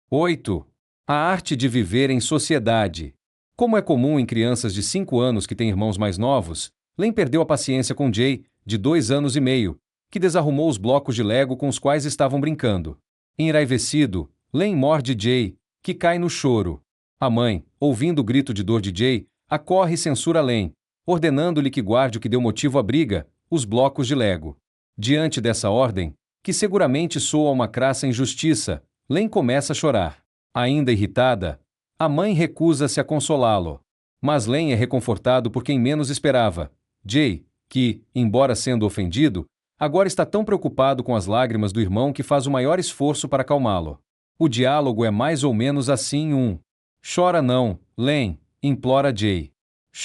8. A arte de viver em sociedade. Como é comum em crianças de 5 anos que têm irmãos mais novos, Len perdeu a paciência com Jay, de 2 anos e meio, que desarrumou os blocos de Lego com os quais estavam brincando. Enraivecido, Len morde Jay, que cai no choro. A mãe, ouvindo o grito de dor de Jay, acorre e censura Len, ordenando-lhe que guarde o que deu motivo à briga, os blocos de Lego. Diante dessa ordem, que seguramente soa uma crassa injustiça, Len começa a chorar. Ainda irritada, a mãe recusa-se a consolá-lo. Mas Len é reconfortado por quem menos esperava, Jay, que, embora sendo ofendido, agora está tão preocupado com as lágrimas do irmão que faz o maior esforço para acalmá-lo. O diálogo é mais ou menos assim: Chora não, Len, implora Jay.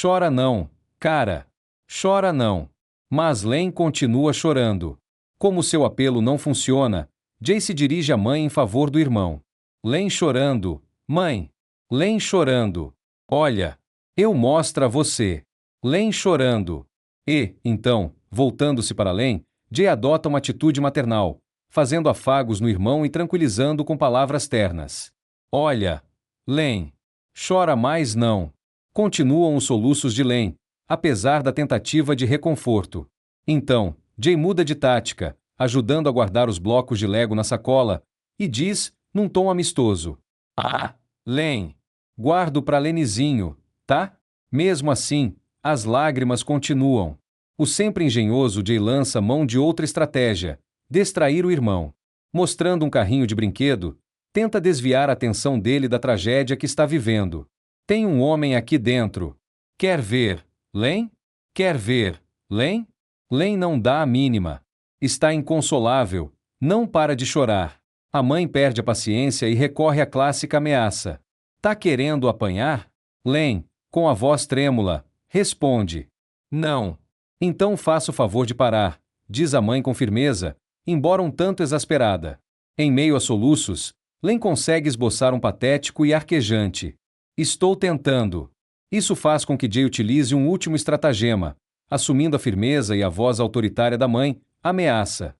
Chora não, cara. Chora não. Mas Len continua chorando. Como seu apelo não funciona, Jay se dirige à mãe em favor do irmão. Len chorando, mãe. Len chorando. Olha, eu mostro a você. Len chorando. E, então, voltando-se para Len, Jay adota uma atitude maternal, fazendo afagos no irmão e tranquilizando com palavras ternas. Olha, Len. Chora mais não. Continuam os soluços de Len, apesar da tentativa de reconforto. Então, Jay muda de tática, ajudando a guardar os blocos de Lego na sacola, e diz, num tom amistoso: Len, guardo pra Lenizinho, tá? Mesmo assim, as lágrimas continuam. O sempre engenhoso Jay lança mão de outra estratégia: distrair o irmão. Mostrando um carrinho de brinquedo, tenta desviar a atenção dele da tragédia que está vivendo. Tem um homem aqui dentro. Quer ver, Len? Quer ver, Len? Len não dá a mínima. Está inconsolável, não para de chorar. A mãe perde a paciência e recorre à clássica ameaça. Tá querendo apanhar? Len, com a voz trêmula, responde: Não. Então faça o favor de parar, diz a mãe com firmeza, embora um tanto exasperada. Em meio a soluços, Len consegue esboçar um patético e arquejante: Estou tentando. Isso faz com que Jay utilize um último estratagema, assumindo a firmeza e a voz autoritária da mãe, ameaça: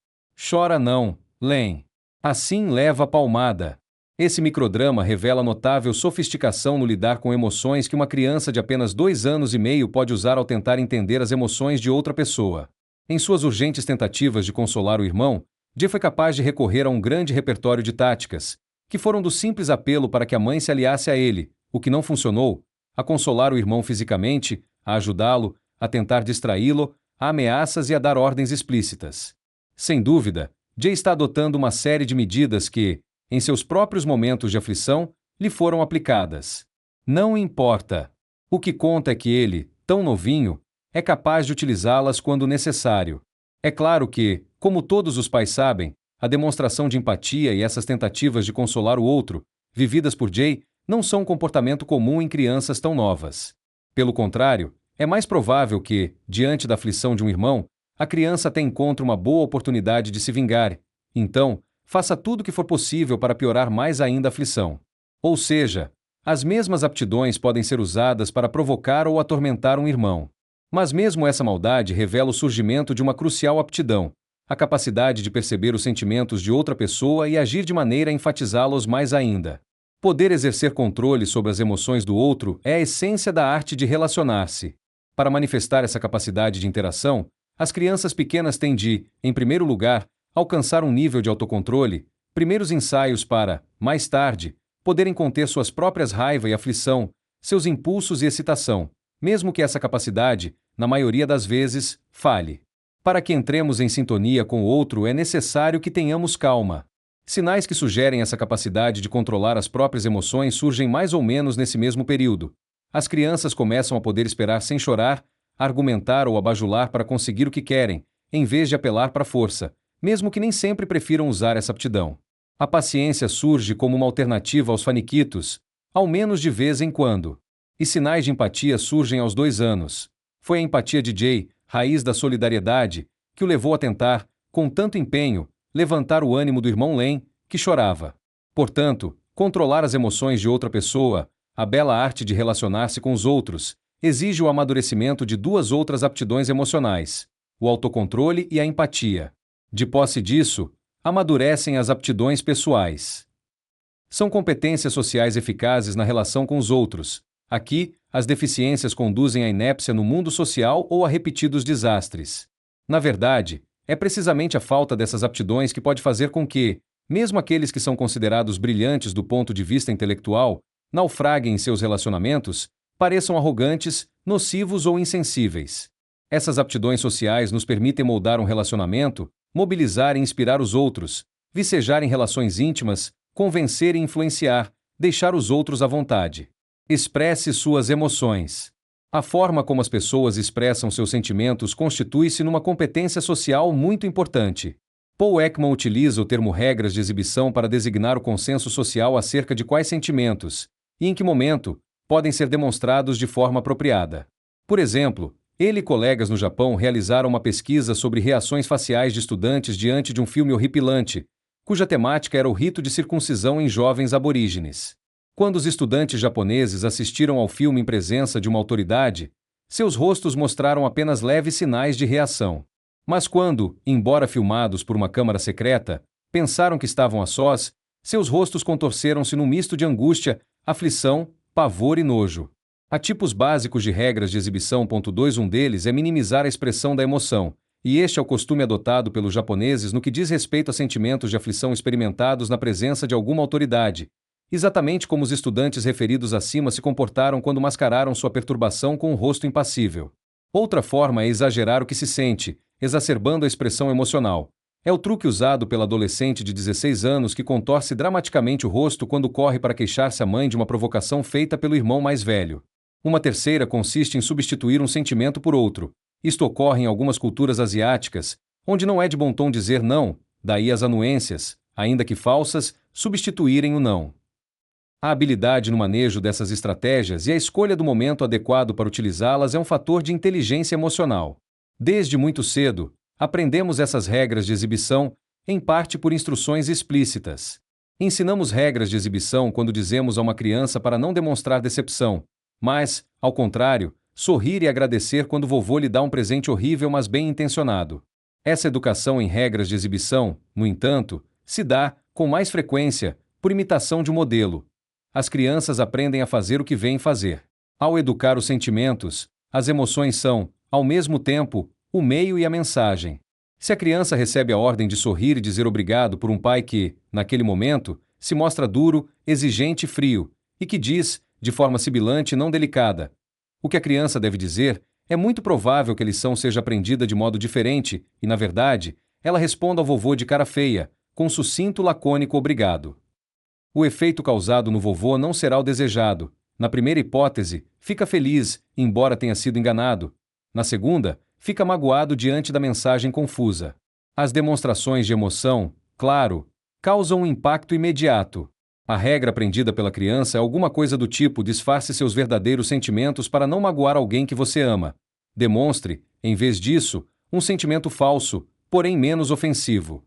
Chora não, Len. Assim leva a palmada. Esse microdrama revela notável sofisticação no lidar com emoções que uma criança de apenas 2 anos e meio pode usar ao tentar entender as emoções de outra pessoa. Em suas urgentes tentativas de consolar o irmão, Jay foi capaz de recorrer a um grande repertório de táticas, que foram do simples apelo para que a mãe se aliasse a ele, o que não funcionou, a consolar o irmão fisicamente, a ajudá-lo, a tentar distraí-lo, a ameaças e a dar ordens explícitas. Sem dúvida, Jay está adotando uma série de medidas que, em seus próprios momentos de aflição, lhe foram aplicadas. Não importa. O que conta é que ele, tão novinho, é capaz de utilizá-las quando necessário. É claro que, como todos os pais sabem, a demonstração de empatia e essas tentativas de consolar o outro, vividas por Jay, não são um comportamento comum em crianças tão novas. Pelo contrário, é mais provável que, diante da aflição de um irmão, a criança até encontre uma boa oportunidade de se vingar. Então, faça tudo o que for possível para piorar mais ainda a aflição. Ou seja, as mesmas aptidões podem ser usadas para provocar ou atormentar um irmão. Mas mesmo essa maldade revela o surgimento de uma crucial aptidão, a capacidade de perceber os sentimentos de outra pessoa e agir de maneira a enfatizá-los mais ainda. Poder exercer controle sobre as emoções do outro é a essência da arte de relacionar-se. Para manifestar essa capacidade de interação, as crianças pequenas têm de, em primeiro lugar, alcançar um nível de autocontrole, primeiros ensaios para, mais tarde, poderem conter suas próprias raiva e aflição, seus impulsos e excitação, mesmo que essa capacidade, na maioria das vezes, falhe. Para que entremos em sintonia com o outro é necessário que tenhamos calma. Sinais que sugerem essa capacidade de controlar as próprias emoções surgem mais ou menos nesse mesmo período. As crianças começam a poder esperar sem chorar, argumentar ou abajular para conseguir o que querem, em vez de apelar para a força, mesmo que nem sempre prefiram usar essa aptidão. A paciência surge como uma alternativa aos faniquitos, ao menos de vez em quando. E sinais de empatia surgem aos 2 anos. Foi a empatia de Jay, raiz da solidariedade, que o levou a tentar, com tanto empenho, levantar o ânimo do irmão Len, que chorava. Portanto, controlar as emoções de outra pessoa, a bela arte de relacionar-se com os outros, exige o amadurecimento de 2 outras aptidões emocionais, o autocontrole e a empatia. De posse disso, amadurecem as aptidões pessoais. São competências sociais eficazes na relação com os outros. Aqui, as deficiências conduzem à inépcia no mundo social ou a repetidos desastres. Na verdade, é precisamente a falta dessas aptidões que pode fazer com que, mesmo aqueles que são considerados brilhantes do ponto de vista intelectual, naufraguem em seus relacionamentos, pareçam arrogantes, nocivos ou insensíveis. Essas aptidões sociais nos permitem moldar um relacionamento, mobilizar e inspirar os outros, vicejar em relações íntimas, convencer e influenciar, deixar os outros à vontade. Expresse suas emoções. A forma como as pessoas expressam seus sentimentos constitui-se numa competência social muito importante. Paul Ekman utiliza o termo regras de exibição para designar o consenso social acerca de quais sentimentos, e em que momento, podem ser demonstrados de forma apropriada. Por exemplo, ele e colegas no Japão realizaram uma pesquisa sobre reações faciais de estudantes diante de um filme horripilante, cuja temática era o rito de circuncisão em jovens aborígenes. Quando os estudantes japoneses assistiram ao filme em presença de uma autoridade, seus rostos mostraram apenas leves sinais de reação. Mas quando, embora filmados por uma câmara secreta, pensaram que estavam a sós, seus rostos contorceram-se num misto de angústia, aflição, pavor e nojo. Há tipos básicos de regras de exibição. 2. Um deles é minimizar a expressão da emoção, e este é o costume adotado pelos japoneses no que diz respeito a sentimentos de aflição experimentados na presença de alguma autoridade, exatamente como os estudantes referidos acima se comportaram quando mascararam sua perturbação com um rosto impassível. Outra forma é exagerar o que se sente, exacerbando a expressão emocional. É o truque usado pela adolescente de 16 anos que contorce dramaticamente o rosto quando corre para queixar-se à mãe de uma provocação feita pelo irmão mais velho. Uma terceira consiste em substituir um sentimento por outro. Isto ocorre em algumas culturas asiáticas, onde não é de bom tom dizer não, daí as anuências, ainda que falsas, substituírem o não. A habilidade no manejo dessas estratégias e a escolha do momento adequado para utilizá-las é um fator de inteligência emocional. Desde muito cedo, aprendemos essas regras de exibição, em parte por instruções explícitas. Ensinamos regras de exibição quando dizemos a uma criança para não demonstrar decepção, mas, ao contrário, sorrir e agradecer quando vovô lhe dá um presente horrível mas bem intencionado. Essa educação em regras de exibição, no entanto, se dá, com mais frequência, por imitação de um modelo. As crianças aprendem a fazer o que veem fazer. Ao educar os sentimentos, as emoções são, ao mesmo tempo, o meio e a mensagem. Se a criança recebe a ordem de sorrir e dizer obrigado por um pai que, naquele momento, se mostra duro, exigente e frio, e que diz, de forma sibilante e não delicada, o que a criança deve dizer, é muito provável que a lição seja aprendida de modo diferente e, na verdade, ela responda ao vovô de cara feia, com um sucinto lacônico obrigado. O efeito causado no vovô não será o desejado. Na primeira hipótese, fica feliz, embora tenha sido enganado. Na segunda, fica magoado diante da mensagem confusa. As demonstrações de emoção, claro, causam um impacto imediato. A regra aprendida pela criança é alguma coisa do tipo: disfarce seus verdadeiros sentimentos para não magoar alguém que você ama. Demonstre, em vez disso, um sentimento falso, porém menos ofensivo.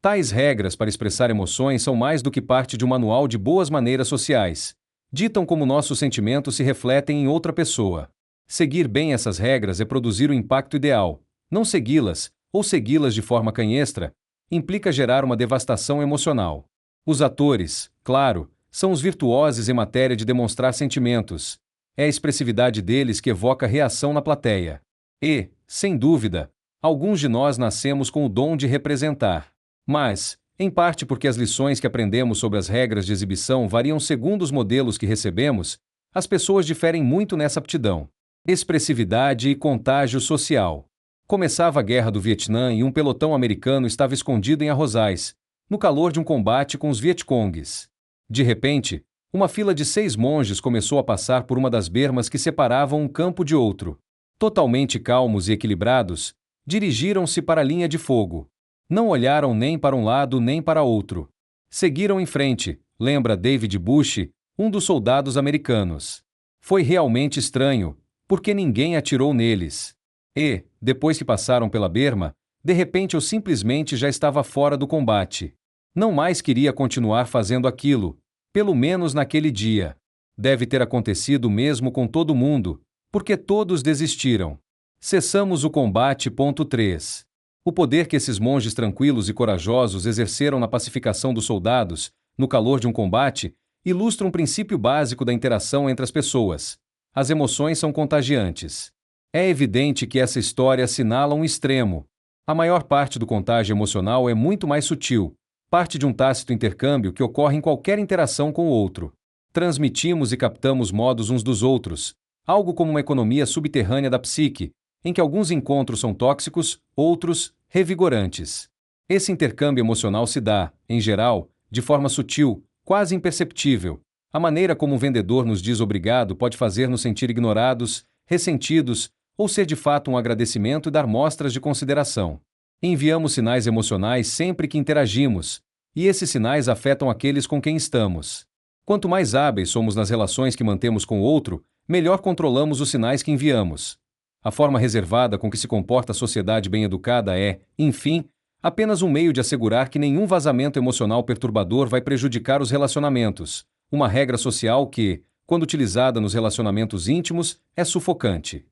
Tais regras para expressar emoções são mais do que parte de um manual de boas maneiras sociais. Ditam como nossos sentimentos se refletem em outra pessoa. Seguir bem essas regras é produzir o impacto ideal. Não segui-las, ou segui-las de forma canhestra, implica gerar uma devastação emocional. Os atores, claro, são os virtuosos em matéria de demonstrar sentimentos. É a expressividade deles que evoca reação na plateia. E, sem dúvida, alguns de nós nascemos com o dom de representar. Mas, em parte porque as lições que aprendemos sobre as regras de exibição variam segundo os modelos que recebemos, as pessoas diferem muito nessa aptidão. Expressividade e contágio social. Começava a Guerra do Vietnã e um pelotão americano estava escondido em arrozais, no calor de um combate com os Vietcongues. De repente, uma fila de 6 monges começou a passar por uma das bermas que separavam um campo de outro. Totalmente calmos e equilibrados, dirigiram-se para a linha de fogo. Não olharam nem para um lado nem para outro. Seguiram em frente, lembra David Bush, um dos soldados americanos. Foi realmente estranho, porque ninguém atirou neles. E, depois que passaram pela berma, de repente eu simplesmente já estava fora do combate. Não mais queria continuar fazendo aquilo, pelo menos naquele dia. Deve ter acontecido mesmo com todo mundo, porque todos desistiram. Cessamos o combate. 3. O poder que esses monges tranquilos e corajosos exerceram na pacificação dos soldados no calor de um combate, ilustra um princípio básico da interação entre as pessoas. As emoções são contagiantes. É evidente que essa história assinala um extremo. A maior parte do contágio emocional é muito mais sutil, parte de um tácito intercâmbio que ocorre em qualquer interação com o outro. Transmitimos e captamos modos uns dos outros, algo como uma economia subterrânea da psique, em que alguns encontros são tóxicos, outros, revigorantes. Esse intercâmbio emocional se dá, em geral, de forma sutil, quase imperceptível. A maneira como um vendedor nos diz obrigado pode fazer-nos sentir ignorados, ressentidos, ou ser de fato um agradecimento e dar mostras de consideração. Enviamos sinais emocionais sempre que interagimos, e esses sinais afetam aqueles com quem estamos. Quanto mais hábeis somos nas relações que mantemos com o outro, melhor controlamos os sinais que enviamos. A forma reservada com que se comporta a sociedade bem-educada é, enfim, apenas um meio de assegurar que nenhum vazamento emocional perturbador vai prejudicar os relacionamentos, uma regra social que, quando utilizada nos relacionamentos íntimos, é sufocante.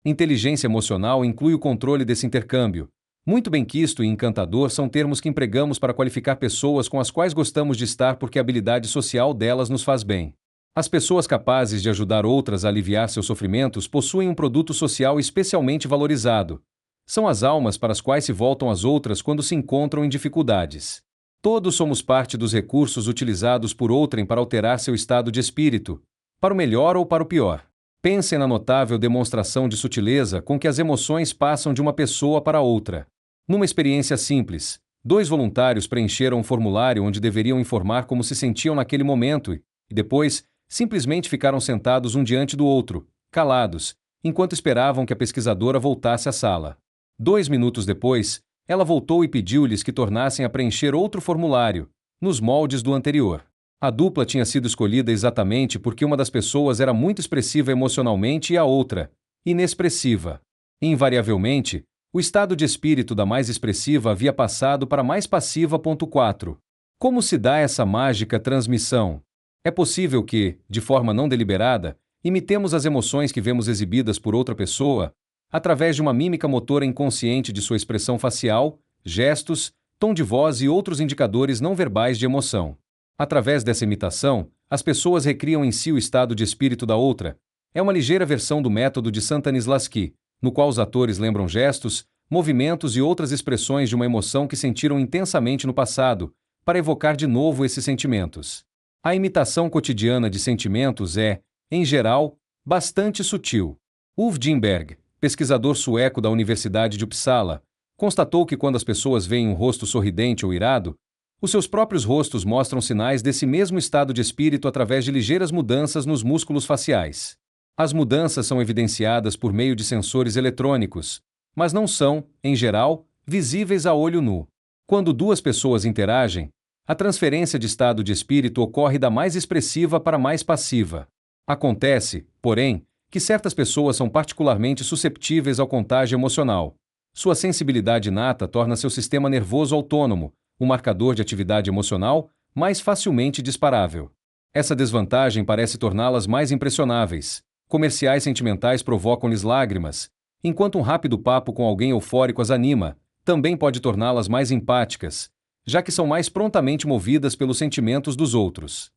Inteligência emocional inclui o controle desse intercâmbio. Muito benquisto e encantador são termos que empregamos para qualificar pessoas com as quais gostamos de estar porque a habilidade social delas nos faz bem. As pessoas capazes de ajudar outras a aliviar seus sofrimentos possuem um produto social especialmente valorizado. São as almas para as quais se voltam as outras quando se encontram em dificuldades. Todos somos parte dos recursos utilizados por outrem para alterar seu estado de espírito, para o melhor ou para o pior. Pensem na notável demonstração de sutileza com que as emoções passam de uma pessoa para outra. Numa experiência simples, 2 voluntários preencheram um formulário onde deveriam informar como se sentiam naquele momento e, depois, simplesmente ficaram sentados um diante do outro, calados, enquanto esperavam que a pesquisadora voltasse à sala. 2 minutos depois, ela voltou e pediu-lhes que tornassem a preencher outro formulário, nos moldes do anterior. A dupla tinha sido escolhida exatamente porque uma das pessoas era muito expressiva emocionalmente e a outra, inexpressiva. Invariavelmente, o estado de espírito da mais expressiva havia passado para a mais passiva. 4. Como se dá essa mágica transmissão? É possível que, de forma não deliberada, imitemos as emoções que vemos exibidas por outra pessoa, através de uma mímica motora inconsciente de sua expressão facial, gestos, tom de voz e outros indicadores não verbais de emoção. Através dessa imitação, as pessoas recriam em si o estado de espírito da outra. É uma ligeira versão do método de Stanislavski, no qual os atores lembram gestos, movimentos e outras expressões de uma emoção que sentiram intensamente no passado, para evocar de novo esses sentimentos. A imitação cotidiana de sentimentos é, em geral, bastante sutil. Ulf Gimberg, pesquisador sueco da Universidade de Uppsala, constatou que quando as pessoas veem um rosto sorridente ou irado, os seus próprios rostos mostram sinais desse mesmo estado de espírito através de ligeiras mudanças nos músculos faciais. As mudanças são evidenciadas por meio de sensores eletrônicos, mas não são, em geral, visíveis a olho nu. Quando 2 pessoas interagem, a transferência de estado de espírito ocorre da mais expressiva para a mais passiva. Acontece, porém, que certas pessoas são particularmente susceptíveis ao contágio emocional. Sua sensibilidade inata torna seu sistema nervoso autônomo, um marcador de atividade emocional, mais facilmente disparável. Essa desvantagem parece torná-las mais impressionáveis. Comerciais sentimentais provocam-lhes lágrimas, enquanto um rápido papo com alguém eufórico as anima, também pode torná-las mais empáticas, já que são mais prontamente movidas pelos sentimentos dos outros.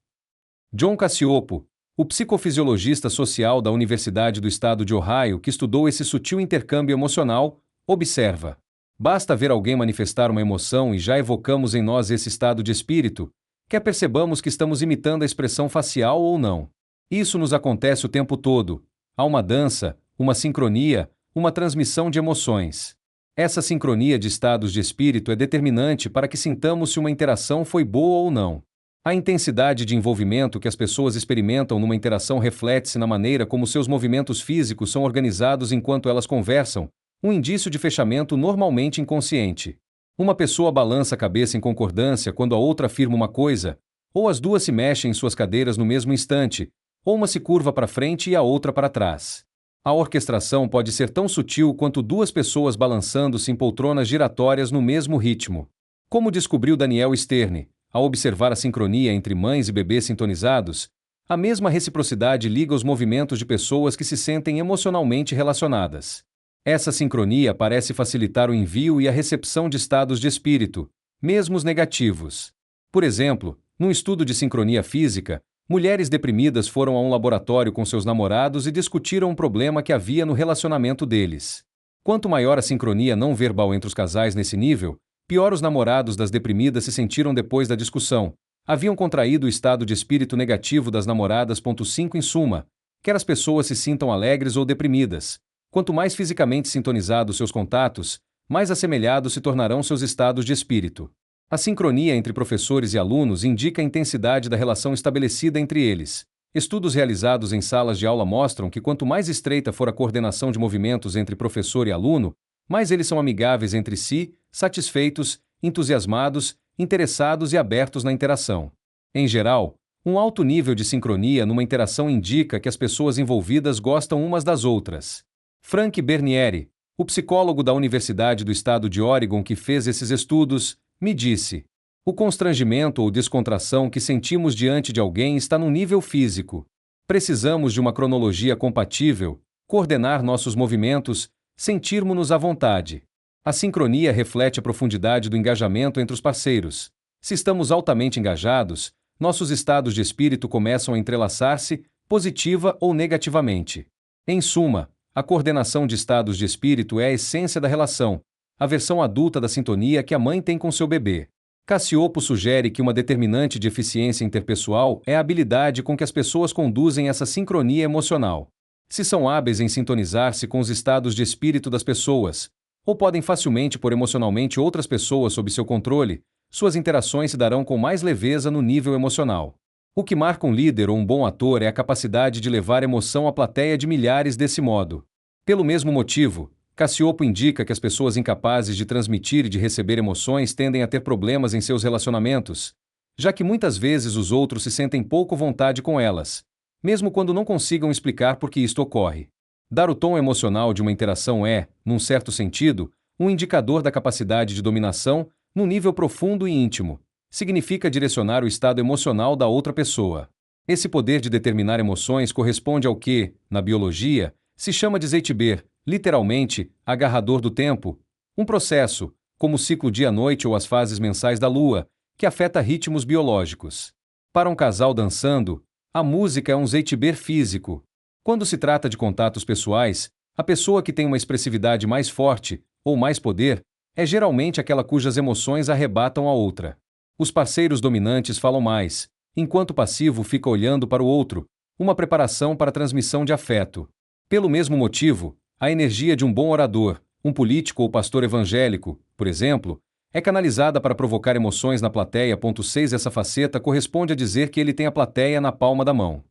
John Cacioppo, o psicofisiologista social da Universidade do Estado de Ohio que estudou esse sutil intercâmbio emocional, observa: basta ver alguém manifestar uma emoção e já evocamos em nós esse estado de espírito, quer percebamos que estamos imitando a expressão facial ou não. Isso nos acontece o tempo todo. Há uma dança, uma sincronia, uma transmissão de emoções. Essa sincronia de estados de espírito é determinante para que sintamos se uma interação foi boa ou não. A intensidade de envolvimento que as pessoas experimentam numa interação reflete-se na maneira como seus movimentos físicos são organizados enquanto elas conversam, um indício de fechamento normalmente inconsciente. Uma pessoa balança a cabeça em concordância quando a outra afirma uma coisa, ou as 2 se mexem em suas cadeiras no mesmo instante, ou uma se curva para frente e a outra para trás. A orquestração pode ser tão sutil quanto 2 pessoas balançando-se em poltronas giratórias no mesmo ritmo. Como descobriu Daniel Stern, ao observar a sincronia entre mães e bebês sintonizados, a mesma reciprocidade liga os movimentos de pessoas que se sentem emocionalmente relacionadas. Essa sincronia parece facilitar o envio e a recepção de estados de espírito, mesmo os negativos. Por exemplo, Num estudo de sincronia física, mulheres deprimidas foram a um laboratório com seus namorados e discutiram um problema que havia no relacionamento deles. Quanto maior a sincronia não verbal entre os casais nesse nível, pior os namorados das deprimidas se sentiram depois da discussão. Haviam contraído o estado de espírito negativo das namoradas. 5 Em suma, quer as pessoas se sintam alegres ou deprimidas, quanto mais fisicamente sintonizados seus contatos, mais assemelhados se tornarão seus estados de espírito. A sincronia entre professores e alunos indica a intensidade da relação estabelecida entre eles. Estudos realizados em salas de aula mostram que quanto mais estreita for a coordenação de movimentos entre professor e aluno, mais eles são amigáveis entre si, satisfeitos, entusiasmados, interessados e abertos na interação. Em geral, um alto nível de sincronia numa interação indica que as pessoas envolvidas gostam umas das outras. Frank Bernieri, o psicólogo da Universidade do Estado de Oregon que fez esses estudos, me disse: o constrangimento ou descontração que sentimos diante de alguém está num nível físico. Precisamos de uma cronologia compatível, coordenar nossos movimentos, sentirmos-nos à vontade. A sincronia reflete a profundidade do engajamento entre os parceiros. Se estamos altamente engajados, nossos estados de espírito começam a entrelaçar-se, positiva ou negativamente. Em suma, a coordenação de estados de espírito é a essência da relação, a versão adulta da sintonia que a mãe tem com seu bebê. Cassiopo sugere que uma determinante de eficiência interpessoal é a habilidade com que as pessoas conduzem essa sincronia emocional. Se são hábeis em sintonizar-se com os estados de espírito das pessoas, ou podem facilmente pôr emocionalmente outras pessoas sob seu controle, suas interações se darão com mais leveza no nível emocional. O que marca um líder ou um bom ator é a capacidade de levar emoção à plateia de milhares desse modo. Pelo mesmo motivo, Cassiopo indica que as pessoas incapazes de transmitir e de receber emoções tendem a ter problemas em seus relacionamentos, já que muitas vezes os outros se sentem pouco vontade com elas, mesmo quando não consigam explicar por que isto ocorre. Dar o tom emocional de uma interação é, num certo sentido, um indicador da capacidade de dominação, num nível profundo e íntimo. Significa direcionar o estado emocional da outra pessoa. Esse poder de determinar emoções corresponde ao que, na biologia, se chama de Zeitgeber, literalmente, agarrador do tempo, um processo, como o ciclo dia-noite ou as fases mensais da lua, que afeta ritmos biológicos. Para um casal dançando, a música é um Zeitgeber físico. Quando se trata de contatos pessoais, a pessoa que tem uma expressividade mais forte, ou mais poder, é geralmente aquela cujas emoções arrebatam a outra. Os parceiros dominantes falam mais, enquanto o passivo fica olhando para o outro, uma preparação para a transmissão de afeto. Pelo mesmo motivo, a energia de um bom orador, um político ou pastor evangélico, por exemplo, é canalizada para provocar emoções na plateia. 6 Essa faceta corresponde a dizer que ele tem a plateia na palma da mão.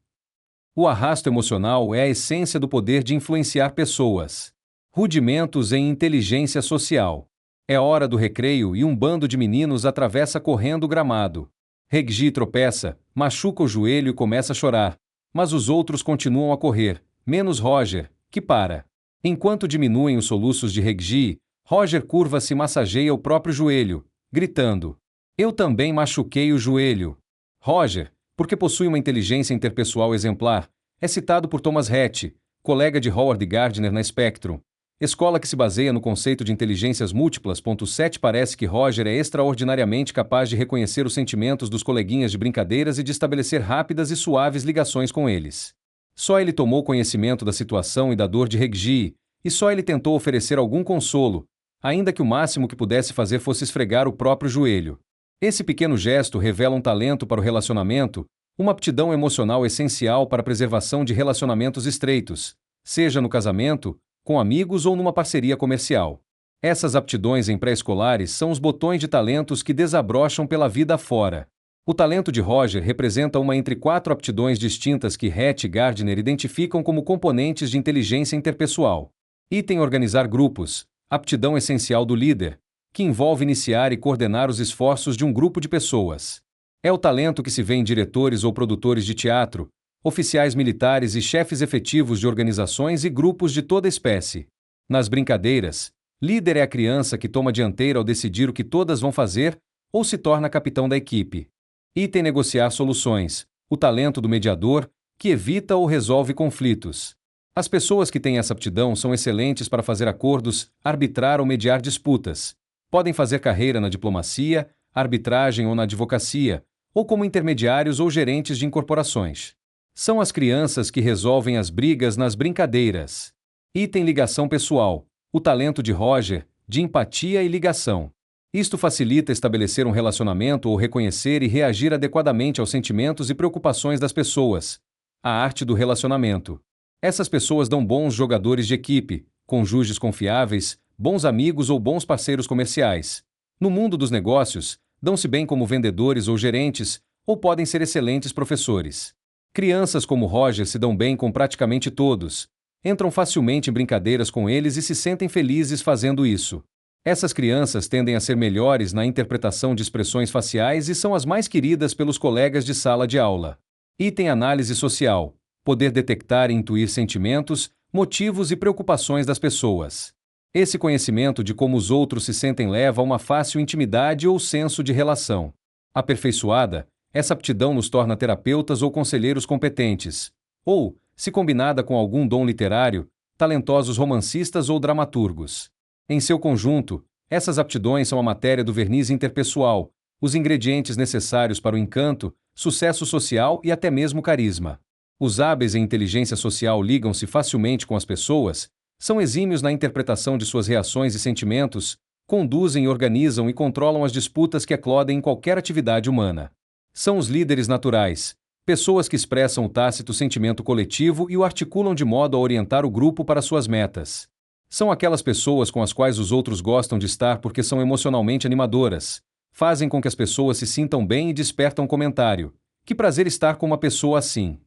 O arrasto emocional é a essência do poder de influenciar pessoas. Rudimentos em inteligência social. É hora do recreio e um bando de meninos atravessa correndo o gramado. Reggie tropeça, machuca o joelho e começa a chorar, mas os outros continuam a correr, menos Roger, que para. Enquanto diminuem os soluços de Reggie, Roger curva-se e massageia o próprio joelho, gritando: "Eu também machuquei o joelho." Roger, porque possui uma inteligência interpessoal exemplar, é citado por Thomas Hatch, colega de Howard Gardner na Spectrum, escola que se baseia no conceito de inteligências múltiplas. 7 Parece que Roger é extraordinariamente capaz de reconhecer os sentimentos dos coleguinhas de brincadeiras e de estabelecer rápidas e suaves ligações com eles. Só ele tomou conhecimento da situação e da dor de Reggie, e só ele tentou oferecer algum consolo, ainda que o máximo que pudesse fazer fosse esfregar o próprio joelho. Esse pequeno gesto revela um talento para o relacionamento, uma aptidão emocional essencial para a preservação de relacionamentos estreitos, seja no casamento, com amigos ou numa parceria comercial. Essas aptidões em pré-escolares são os botões de talentos que desabrocham pela vida afora. O talento de Roger representa uma entre 4 aptidões distintas que Hatch e Gardner identificam como componentes de inteligência interpessoal. Item organizar grupos, aptidão essencial do líder, que envolve iniciar e coordenar os esforços de um grupo de pessoas. É o talento que se vê em diretores ou produtores de teatro, oficiais militares e chefes efetivos de organizações e grupos de toda espécie. Nas brincadeiras, líder é a criança que toma a dianteira ao decidir o que todas vão fazer ou se torna capitão da equipe. Item negociar soluções, o talento do mediador, que evita ou resolve conflitos. As pessoas que têm essa aptidão são excelentes para fazer acordos, arbitrar ou mediar disputas. Podem fazer carreira na diplomacia, arbitragem ou na advocacia, ou como intermediários ou gerentes de incorporações. São as crianças que resolvem as brigas nas brincadeiras. Item ligação pessoal. O talento de Roger, de empatia e ligação. Isto facilita estabelecer um relacionamento ou reconhecer e reagir adequadamente aos sentimentos e preocupações das pessoas. A arte do relacionamento. Essas pessoas dão bons jogadores de equipe, cônjuges confiáveis, bons amigos ou bons parceiros comerciais. No mundo dos negócios, dão-se bem como vendedores ou gerentes, ou podem ser excelentes professores. Crianças como Roger se dão bem com praticamente todos. Entram facilmente em brincadeiras com eles e se sentem felizes fazendo isso. Essas crianças tendem a ser melhores na interpretação de expressões faciais e são as mais queridas pelos colegas de sala de aula. Item análise social. Poder detectar e intuir sentimentos, motivos e preocupações das pessoas. Esse conhecimento de como os outros se sentem leva a uma fácil intimidade ou senso de relação. Aperfeiçoada, essa aptidão nos torna terapeutas ou conselheiros competentes. Ou, se combinada com algum dom literário, talentosos romancistas ou dramaturgos. Em seu conjunto, essas aptidões são a matéria do verniz interpessoal, os ingredientes necessários para o encanto, sucesso social e até mesmo carisma. Os hábeis em inteligência social ligam-se facilmente com as pessoas, são exímios na interpretação de suas reações e sentimentos, conduzem, organizam e controlam as disputas que eclodem em qualquer atividade humana. São os líderes naturais, pessoas que expressam o tácito sentimento coletivo e o articulam de modo a orientar o grupo para suas metas. São aquelas pessoas com as quais os outros gostam de estar porque são emocionalmente animadoras, fazem com que as pessoas se sintam bem e despertam comentário. Que prazer estar com uma pessoa assim.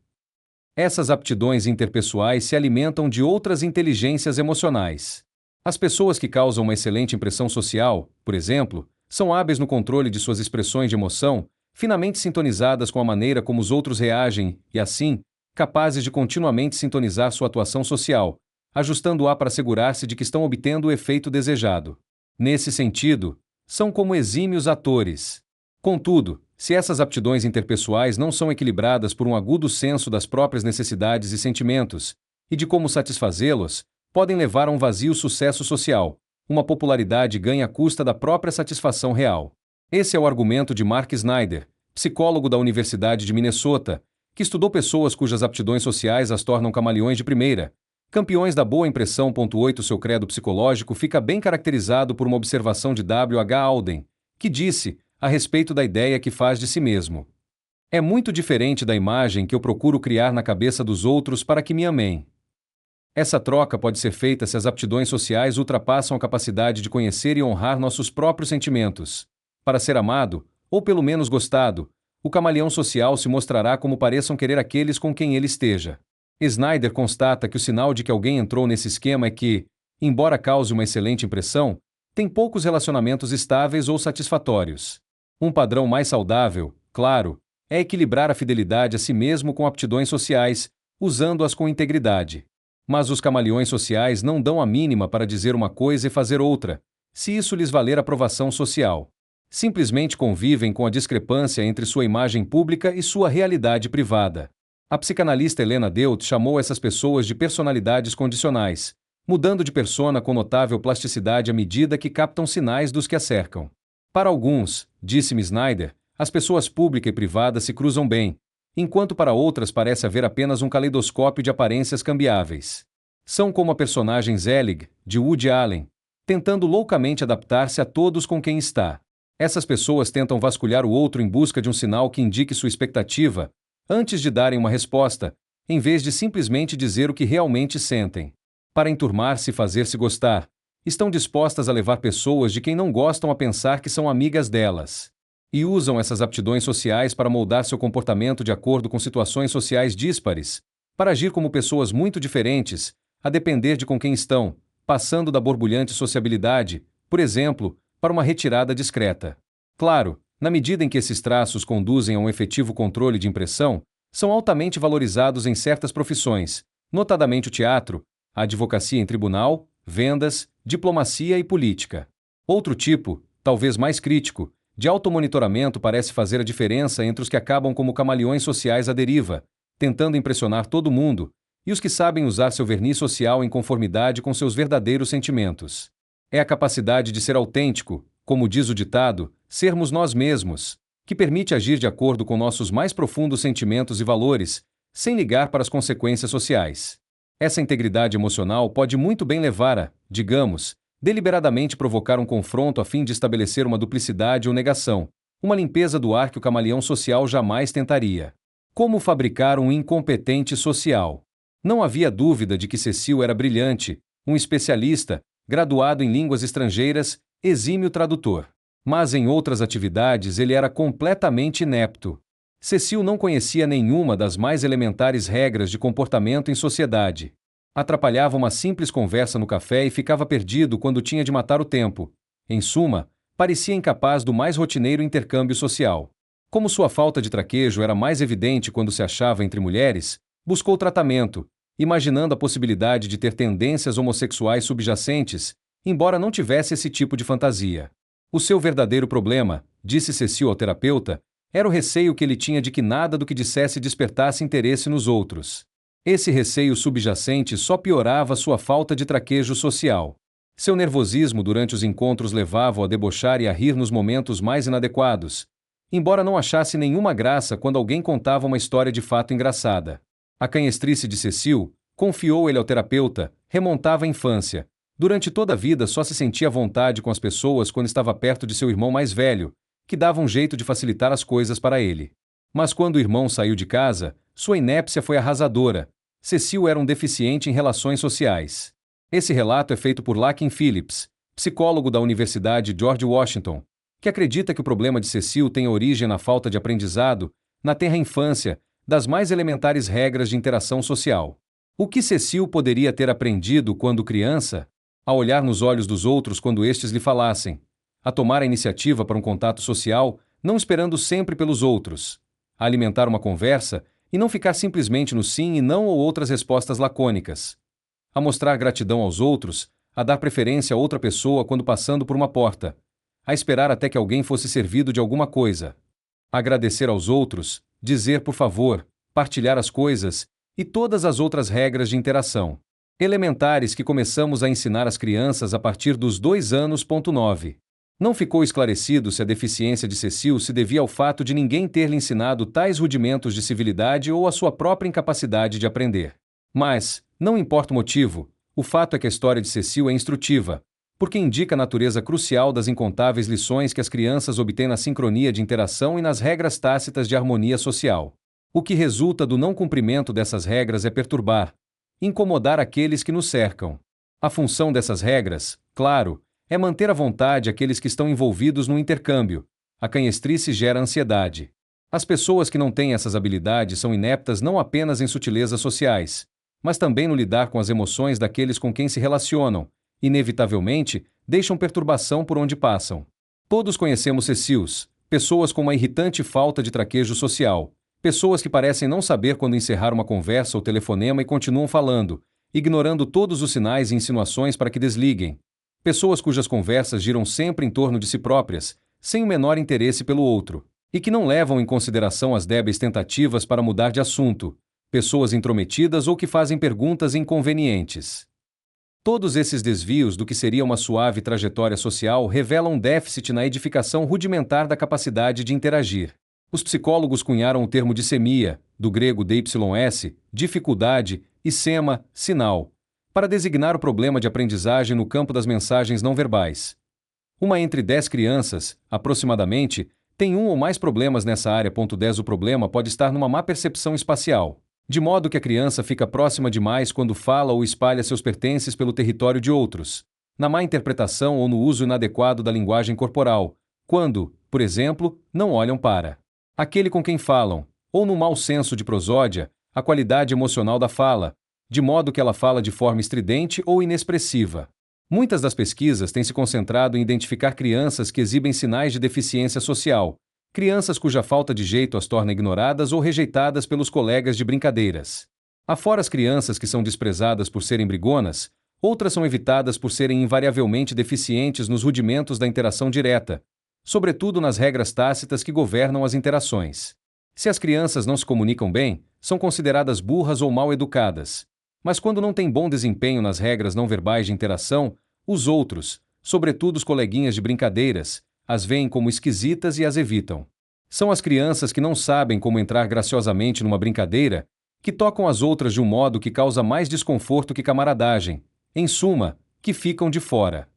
Essas aptidões interpessoais se alimentam de outras inteligências emocionais. As pessoas que causam uma excelente impressão social, por exemplo, são hábeis no controle de suas expressões de emoção, finamente sintonizadas com a maneira como os outros reagem e, assim, capazes de continuamente sintonizar sua atuação social, ajustando-a para assegurar-se de que estão obtendo o efeito desejado. Nesse sentido, são como exímios atores. Contudo, se essas aptidões interpessoais não são equilibradas por um agudo senso das próprias necessidades e sentimentos, e de como satisfazê-los, podem levar a um vazio sucesso social, uma popularidade ganha à custa da própria satisfação real. Esse é o argumento de Mark Snyder, psicólogo da Universidade de Minnesota, que estudou pessoas cujas aptidões sociais as tornam camaleões de primeira, campeões da boa impressão. 8 Seu credo psicológico fica bem caracterizado por uma observação de W. H. Auden, que disse, a respeito da ideia que faz de si mesmo: é muito diferente da imagem que eu procuro criar na cabeça dos outros para que me amem. Essa troca pode ser feita se as aptidões sociais ultrapassam a capacidade de conhecer e honrar nossos próprios sentimentos. Para ser amado, ou pelo menos gostado, o camaleão social se mostrará como pareçam querer aqueles com quem ele esteja. Snyder constata que o sinal de que alguém entrou nesse esquema é que, embora cause uma excelente impressão, tem poucos relacionamentos estáveis ou satisfatórios. Um padrão mais saudável, claro, é equilibrar a fidelidade a si mesmo com aptidões sociais, usando-as com integridade. Mas os camaleões sociais não dão a mínima para dizer uma coisa e fazer outra, se isso lhes valer aprovação social. Simplesmente convivem com a discrepância entre sua imagem pública e sua realidade privada. A psicanalista Helena Deutsch chamou essas pessoas de personalidades condicionais, mudando de persona com notável plasticidade à medida que captam sinais dos que a cercam. Para alguns, disse-me Snyder, as pessoas pública e privada se cruzam bem, enquanto para outras parece haver apenas um caleidoscópio de aparências cambiáveis. São como a personagem Zelig, de Woody Allen, tentando loucamente adaptar-se a todos com quem está. Essas pessoas tentam vasculhar o outro em busca de um sinal que indique sua expectativa, antes de darem uma resposta, em vez de simplesmente dizer o que realmente sentem. Para enturmar-se e fazer-se gostar, estão dispostas a levar pessoas de quem não gostam a pensar que são amigas delas. E usam essas aptidões sociais para moldar seu comportamento de acordo com situações sociais díspares, para agir como pessoas muito diferentes, a depender de com quem estão, passando da borbulhante sociabilidade, por exemplo, para uma retirada discreta. Claro, na medida em que esses traços conduzem a um efetivo controle de impressão, são altamente valorizados em certas profissões, notadamente o teatro, a advocacia em tribunal, vendas, diplomacia e política. Outro tipo, talvez mais crítico, de automonitoramento parece fazer a diferença entre os que acabam como camaleões sociais à deriva, tentando impressionar todo mundo, e os que sabem usar seu verniz social em conformidade com seus verdadeiros sentimentos. É a capacidade de ser autêntico, como diz o ditado, sermos nós mesmos, que permite agir de acordo com nossos mais profundos sentimentos e valores, sem ligar para as consequências sociais. Essa integridade emocional pode muito bem levar a, digamos, deliberadamente provocar um confronto a fim de estabelecer uma duplicidade ou negação, uma limpeza do ar que o camaleão social jamais tentaria. Como fabricar um incompetente social? Não havia dúvida de que Cecil era brilhante, um especialista, graduado em línguas estrangeiras, exímio tradutor. Mas em outras atividades ele era completamente inepto. Cecil não conhecia nenhuma das mais elementares regras de comportamento em sociedade. Atrapalhava uma simples conversa no café e ficava perdido quando tinha de matar o tempo. Em suma, parecia incapaz do mais rotineiro intercâmbio social. Como sua falta de traquejo era mais evidente quando se achava entre mulheres, buscou tratamento, imaginando a possibilidade de ter tendências homossexuais subjacentes, embora não tivesse esse tipo de fantasia. O seu verdadeiro problema, disse Cecil ao terapeuta, era o receio que ele tinha de que nada do que dissesse despertasse interesse nos outros. Esse receio subjacente só piorava sua falta de traquejo social. Seu nervosismo durante os encontros levava-o a debochar e a rir nos momentos mais inadequados, embora não achasse nenhuma graça quando alguém contava uma história de fato engraçada. A canhestrice de Cecil, confiou ele ao terapeuta, remontava à infância. Durante toda a vida só se sentia à vontade com as pessoas quando estava perto de seu irmão mais velho, que dava um jeito de facilitar as coisas para ele. Mas quando o irmão saiu de casa, sua inépcia foi arrasadora. Cecil era um deficiente em relações sociais. Esse relato é feito por Lakin Phillips, psicólogo da Universidade George Washington, que acredita que o problema de Cecil tem origem na falta de aprendizado, na tenra infância, das mais elementares regras de interação social. O que Cecil poderia ter aprendido quando criança? A olhar nos olhos dos outros quando estes lhe falassem, a tomar a iniciativa para um contato social, não esperando sempre pelos outros, a alimentar uma conversa e não ficar simplesmente no sim e não ou outras respostas lacônicas, a mostrar gratidão aos outros, a dar preferência a outra pessoa quando passando por uma porta, a esperar até que alguém fosse servido de alguma coisa, a agradecer aos outros, dizer por favor, partilhar as coisas e todas as outras regras de interação elementares que começamos a ensinar às crianças a partir dos 2 anos. 9. Não ficou esclarecido se a deficiência de Cecil se devia ao fato de ninguém ter lhe ensinado tais rudimentos de civilidade ou à sua própria incapacidade de aprender. Mas, não importa o motivo, o fato é que a história de Cecil é instrutiva, porque indica a natureza crucial das incontáveis lições que as crianças obtêm na sincronia de interação e nas regras tácitas de harmonia social. O que resulta do não cumprimento dessas regras é perturbar, incomodar aqueles que nos cercam. A função dessas regras, claro, é manter à vontade aqueles que estão envolvidos no intercâmbio. A canhestrice gera ansiedade. As pessoas que não têm essas habilidades são ineptas não apenas em sutilezas sociais, mas também no lidar com as emoções daqueles com quem se relacionam. Inevitavelmente, deixam perturbação por onde passam. Todos conhecemos Cecils, pessoas com uma irritante falta de traquejo social, pessoas que parecem não saber quando encerrar uma conversa ou telefonema e continuam falando, ignorando todos os sinais e insinuações para que desliguem. Pessoas cujas conversas giram sempre em torno de si próprias, sem o menor interesse pelo outro, e que não levam em consideração as débeis tentativas para mudar de assunto. Pessoas intrometidas ou que fazem perguntas inconvenientes. Todos esses desvios do que seria uma suave trajetória social revelam um déficit na edificação rudimentar da capacidade de interagir. Os psicólogos cunharam o termo dissemia, do grego dys, dificuldade, e sema, sinal, para designar o problema de aprendizagem no campo das mensagens não verbais. Uma entre 10 crianças, aproximadamente, tem um ou mais problemas nessa área. 10 O problema pode estar numa má percepção espacial, de modo que a criança fica próxima demais quando fala ou espalha seus pertences pelo território de outros, na má interpretação ou no uso inadequado da linguagem corporal, quando, por exemplo, não olham para aquele com quem falam, ou no mau senso de prosódia, a qualidade emocional da fala, de modo que ela fala de forma estridente ou inexpressiva. Muitas das pesquisas têm se concentrado em identificar crianças que exibem sinais de deficiência social, crianças cuja falta de jeito as torna ignoradas ou rejeitadas pelos colegas de brincadeiras. Afora as crianças que são desprezadas por serem brigonas, outras são evitadas por serem invariavelmente deficientes nos rudimentos da interação direta, sobretudo nas regras tácitas que governam as interações. Se as crianças não se comunicam bem, são consideradas burras ou mal educadas. Mas quando não têm bom desempenho nas regras não verbais de interação, os outros, sobretudo os coleguinhas de brincadeiras, as veem como esquisitas e as evitam. São as crianças que não sabem como entrar graciosamente numa brincadeira, que tocam as outras de um modo que causa mais desconforto que camaradagem, em suma, que ficam de fora.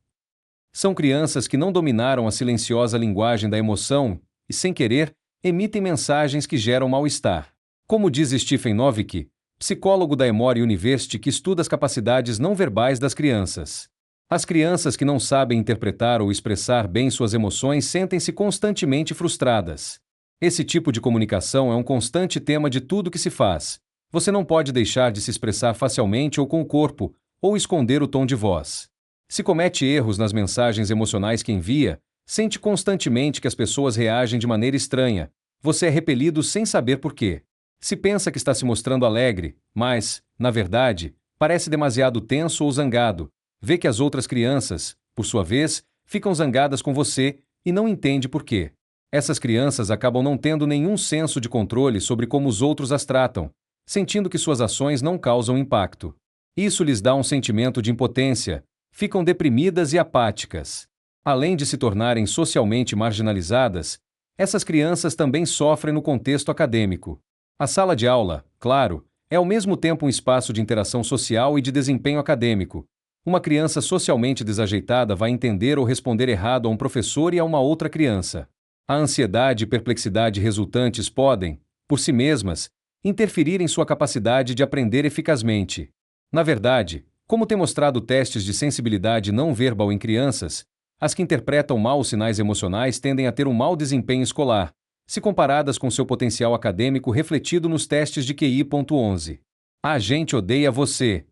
São crianças que não dominaram a silenciosa linguagem da emoção e, sem querer, emitem mensagens que geram mal-estar. Como diz Stephen Novick, psicólogo da Emory University que estuda as capacidades não verbais das crianças. As crianças que não sabem interpretar ou expressar bem suas emoções sentem-se constantemente frustradas. Esse tipo de comunicação é um constante tema de tudo que se faz. Você não pode deixar de se expressar facilmente ou com o corpo, ou esconder o tom de voz. Se comete erros nas mensagens emocionais que envia, sente constantemente que as pessoas reagem de maneira estranha. Você é repelido sem saber por quê. Se pensa que está se mostrando alegre, mas, na verdade, parece demasiado tenso ou zangado. Vê que as outras crianças, por sua vez, ficam zangadas com você e não entende por quê. Essas crianças acabam não tendo nenhum senso de controle sobre como os outros as tratam, sentindo que suas ações não causam impacto. Isso lhes dá um sentimento de impotência, ficam deprimidas e apáticas. Além de se tornarem socialmente marginalizadas, essas crianças também sofrem no contexto acadêmico. A sala de aula, claro, é ao mesmo tempo um espaço de interação social e de desempenho acadêmico. Uma criança socialmente desajeitada vai entender ou responder errado a um professor e a uma outra criança. A ansiedade e perplexidade resultantes podem, por si mesmas, interferir em sua capacidade de aprender eficazmente. Na verdade, como tem mostrado testes de sensibilidade não verbal em crianças, as que interpretam mal os sinais emocionais tendem a ter um mau desempenho escolar, se comparadas com seu potencial acadêmico refletido nos testes de QI.11. A gente odeia você.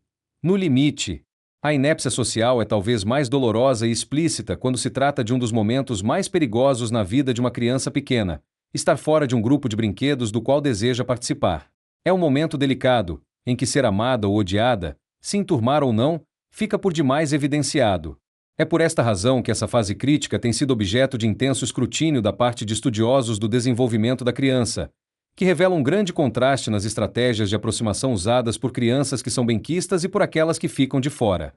No limite. A inépcia social é talvez mais dolorosa e explícita quando se trata de um dos momentos mais perigosos na vida de uma criança pequena, estar fora de um grupo de brinquedos do qual deseja participar. É um momento delicado, em que ser amada ou odiada, se enturmar ou não, fica por demais evidenciado. É por esta razão que essa fase crítica tem sido objeto de intenso escrutínio da parte de estudiosos do desenvolvimento da criança, que revela um grande contraste nas estratégias de aproximação usadas por crianças que são benquistas e por aquelas que ficam de fora.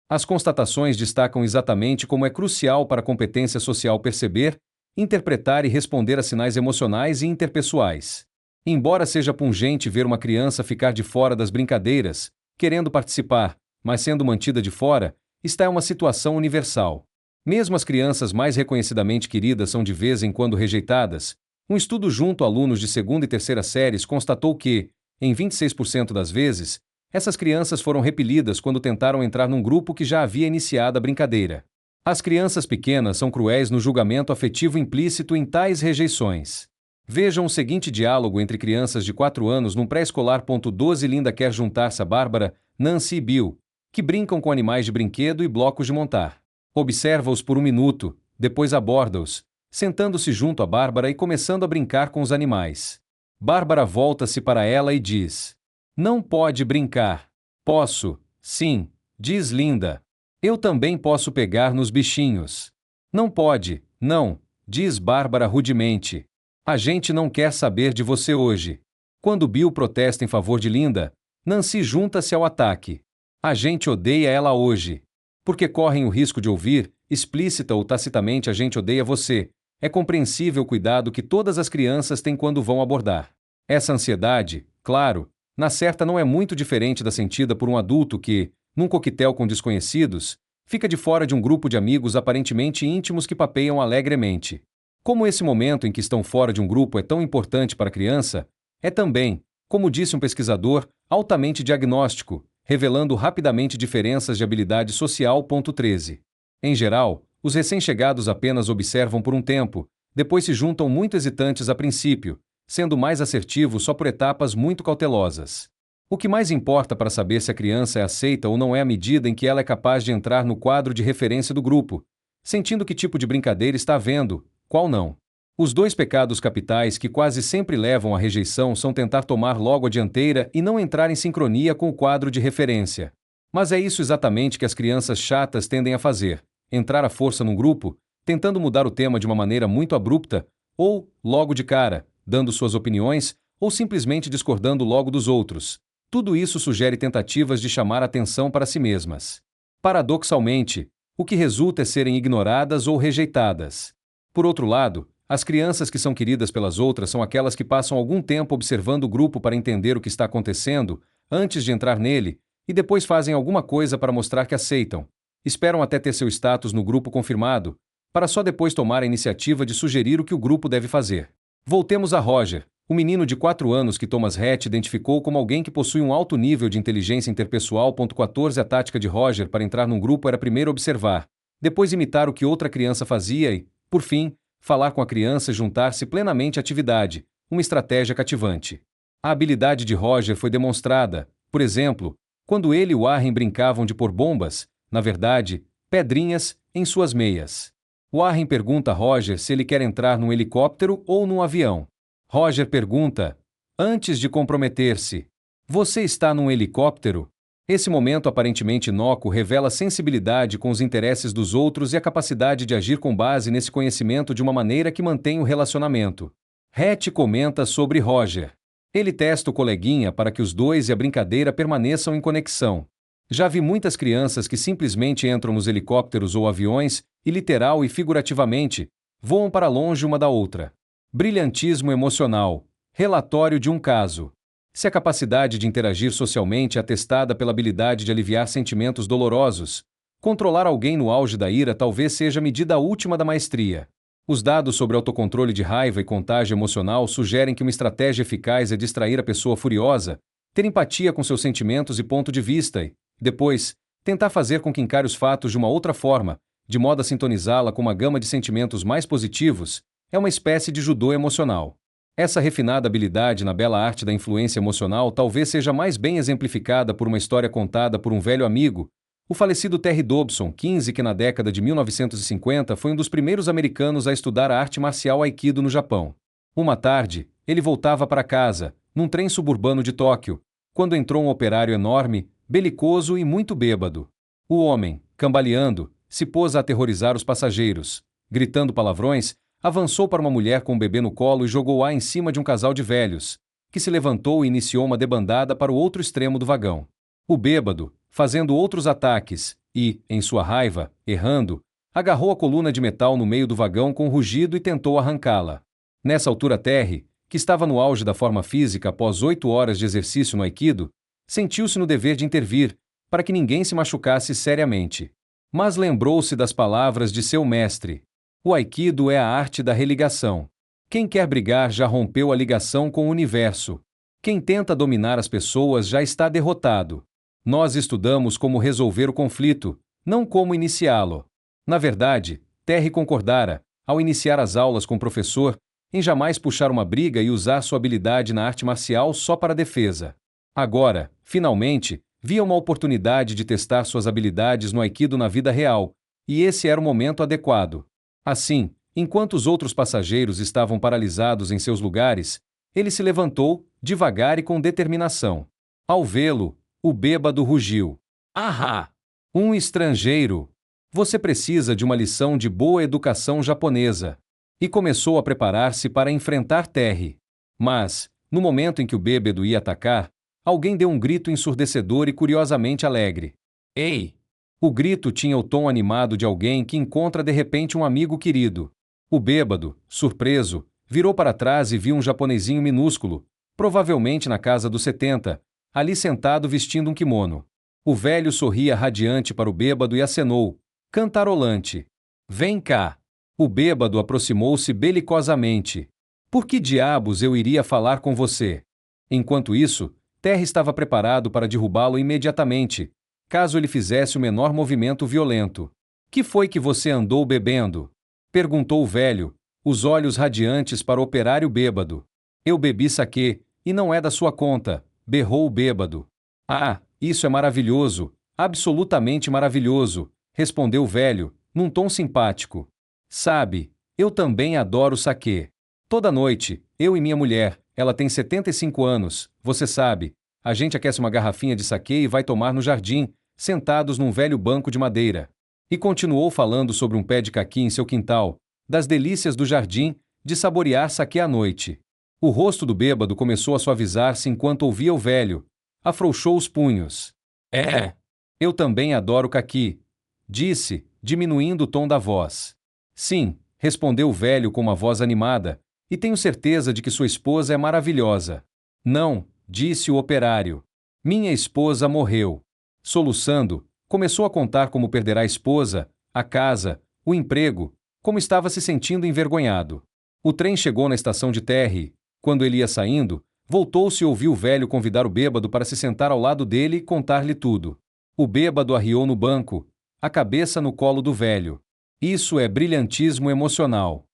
As constatações destacam exatamente como é crucial para a competência social perceber, interpretar e responder a sinais emocionais e interpessoais. Embora seja pungente ver uma criança ficar de fora das brincadeiras, querendo participar, mas sendo mantida de fora, esta é uma situação universal. Mesmo as crianças mais reconhecidamente queridas são de vez em quando rejeitadas. Um estudo junto a alunos de segunda e terceira séries constatou que, em 26% das vezes, essas crianças foram repelidas quando tentaram entrar num grupo que já havia iniciado a brincadeira. As crianças pequenas são cruéis no julgamento afetivo implícito em tais rejeições. Vejam o seguinte diálogo entre crianças de 4 anos num pré-escolar. 12 Linda quer juntar-se a Bárbara, Nancy e Bill, que brincam com animais de brinquedo e blocos de montar. Observa-os por um minuto, depois aborda-os, sentando-se junto a Bárbara e começando a brincar com os animais. Bárbara volta-se para ela e diz: "Não pode brincar." "Posso, sim," diz Linda. "Eu também posso pegar nos bichinhos." "Não pode, não," diz Bárbara rudemente. "A gente não quer saber de você hoje." Quando Bill protesta em favor de Linda, Nancy junta-se ao ataque. "A gente odeia ela hoje." Porque correm o risco de ouvir, explícita ou tacitamente, "a gente odeia você." É compreensível o cuidado que todas as crianças têm quando vão abordar. Essa ansiedade, claro, na certa não é muito diferente da sentida por um adulto que, num coquetel com desconhecidos, fica de fora de um grupo de amigos aparentemente íntimos que papeiam alegremente. Como esse momento em que estão fora de um grupo é tão importante para a criança, é também, como disse um pesquisador, altamente diagnóstico, revelando rapidamente diferenças de habilidade social. 13. Em geral, os recém-chegados apenas observam por um tempo, depois se juntam muito hesitantes a princípio, sendo mais assertivos só por etapas muito cautelosas. O que mais importa para saber se a criança é aceita ou não é a medida em que ela é capaz de entrar no quadro de referência do grupo, sentindo que tipo de brincadeira está havendo, qual não. Os 2 pecados capitais que quase sempre levam à rejeição são tentar tomar logo a dianteira e não entrar em sincronia com o quadro de referência. Mas é isso exatamente que as crianças chatas tendem a fazer: entrar à força num grupo, tentando mudar o tema de uma maneira muito abrupta, ou, logo de cara, dando suas opiniões, ou simplesmente discordando logo dos outros. Tudo isso sugere tentativas de chamar atenção para si mesmas. Paradoxalmente, o que resulta é serem ignoradas ou rejeitadas. Por outro lado, As crianças que são queridas pelas outras são aquelas que passam algum tempo observando o grupo para entender o que está acontecendo, antes de entrar nele, e depois fazem alguma coisa para mostrar que aceitam. Esperam até ter seu status no grupo confirmado, para só depois tomar a iniciativa de sugerir o que o grupo deve fazer. Voltemos a Roger, o menino de 4 anos que Thomas Hatch identificou como alguém que possui um alto nível de inteligência interpessoal. 14 A tática de Roger para entrar num grupo era primeiro observar, depois imitar o que outra criança fazia e, por fim, falar com a criança e juntar-se plenamente à atividade, uma estratégia cativante. A habilidade de Roger foi demonstrada, por exemplo, quando ele e Warren brincavam de pôr bombas, na verdade, pedrinhas, em suas meias. Warren pergunta a Roger se ele quer entrar num helicóptero ou num avião. Roger pergunta, antes de comprometer-se: você está num helicóptero? Esse momento aparentemente inócuo revela sensibilidade com os interesses dos outros e a capacidade de agir com base nesse conhecimento de uma maneira que mantém o relacionamento. Hatch comenta sobre Roger. Ele testa o coleguinha para que os dois e a brincadeira permaneçam em conexão. Já vi muitas crianças que simplesmente entram nos helicópteros ou aviões e, literal e figurativamente, voam para longe uma da outra. Brilhantismo emocional. Relatório de um caso. Se a capacidade de interagir socialmente é atestada pela habilidade de aliviar sentimentos dolorosos, controlar alguém no auge da ira talvez seja a medida última da maestria. Os dados sobre autocontrole de raiva e contágio emocional sugerem que uma estratégia eficaz é distrair a pessoa furiosa, ter empatia com seus sentimentos e ponto de vista e, depois, tentar fazer com que encare os fatos de uma outra forma, de modo a sintonizá-la com uma gama de sentimentos mais positivos, é uma espécie de judô emocional. Essa refinada habilidade na bela arte da influência emocional talvez seja mais bem exemplificada por uma história contada por um velho amigo, o falecido Terry Dobson, que na década de 1950 foi um dos primeiros americanos a estudar a arte marcial Aikido no Japão. Uma tarde, ele voltava para casa, num trem suburbano de Tóquio, quando entrou um operário enorme, belicoso e muito bêbado. O homem, cambaleando, se pôs a aterrorizar os passageiros. Gritando palavrões, avançou para uma mulher com um bebê no colo e jogou-a em cima de um casal de velhos, que se levantou e iniciou uma debandada para o outro extremo do vagão. O bêbado, fazendo outros ataques e, em sua raiva, errando, agarrou a coluna de metal no meio do vagão com um rugido e tentou arrancá-la. Nessa altura Terry, que estava no auge da forma física após 8 horas de exercício no Aikido, sentiu-se no dever de intervir, para que ninguém se machucasse seriamente. Mas lembrou-se das palavras de seu mestre. O Aikido é a arte da religação. Quem quer brigar já rompeu a ligação com o universo. Quem tenta dominar as pessoas já está derrotado. Nós estudamos como resolver o conflito, não como iniciá-lo. Na verdade, Terry concordara, ao iniciar as aulas com o professor, em jamais puxar uma briga e usar sua habilidade na arte marcial só para defesa. Agora, finalmente, via uma oportunidade de testar suas habilidades no Aikido na vida real, e esse era o momento adequado. Assim, enquanto os outros passageiros estavam paralisados em seus lugares, ele se levantou, devagar e com determinação. Ao vê-lo, o bêbado rugiu. Ahá! Um estrangeiro! Você precisa de uma lição de boa educação japonesa. E começou a preparar-se para enfrentar Terry. Mas, no momento em que o bêbado ia atacar, alguém deu um grito ensurdecedor e curiosamente alegre. Ei! O grito tinha o tom animado de alguém que encontra de repente um amigo querido. O bêbado, surpreso, virou para trás e viu um japonesinho minúsculo, provavelmente na casa dos 70, ali sentado vestindo um kimono. O velho sorria radiante para o bêbado e acenou, cantarolante. Vem cá! O bêbado aproximou-se belicosamente. Por que diabos eu iria falar com você? Enquanto isso, Terry estava preparado para derrubá-lo imediatamente, caso ele fizesse o menor movimento violento. Que foi que você andou bebendo? Perguntou o velho, os olhos radiantes para o operário bêbado. Eu bebi saquê, e não é da sua conta, berrou o bêbado. Ah, isso é maravilhoso, absolutamente maravilhoso, respondeu o velho, num tom simpático. Sabe, eu também adoro saquê. Toda noite, eu e minha mulher, ela tem 75 anos, você sabe, a gente aquece uma garrafinha de saquê e vai tomar no jardim, sentados num velho banco de madeira. E continuou falando sobre um pé de caqui em seu quintal, das delícias do jardim, de saborear saquê à noite. O rosto do bêbado começou a suavizar-se enquanto ouvia o velho. Afrouxou os punhos. É! Eu também adoro caqui, disse, diminuindo o tom da voz. Sim, respondeu o velho com uma voz animada, e tenho certeza de que sua esposa é maravilhosa. Não, disse o operário. Minha esposa morreu. Soluçando, começou a contar como perderá a esposa, a casa, o emprego, como estava se sentindo envergonhado. O trem chegou na estação de Terry. Quando ele ia saindo, voltou-se e ouviu o velho convidar o bêbado para se sentar ao lado dele e contar-lhe tudo. O bêbado arriou no banco, a cabeça no colo do velho. Isso é brilhantismo emocional.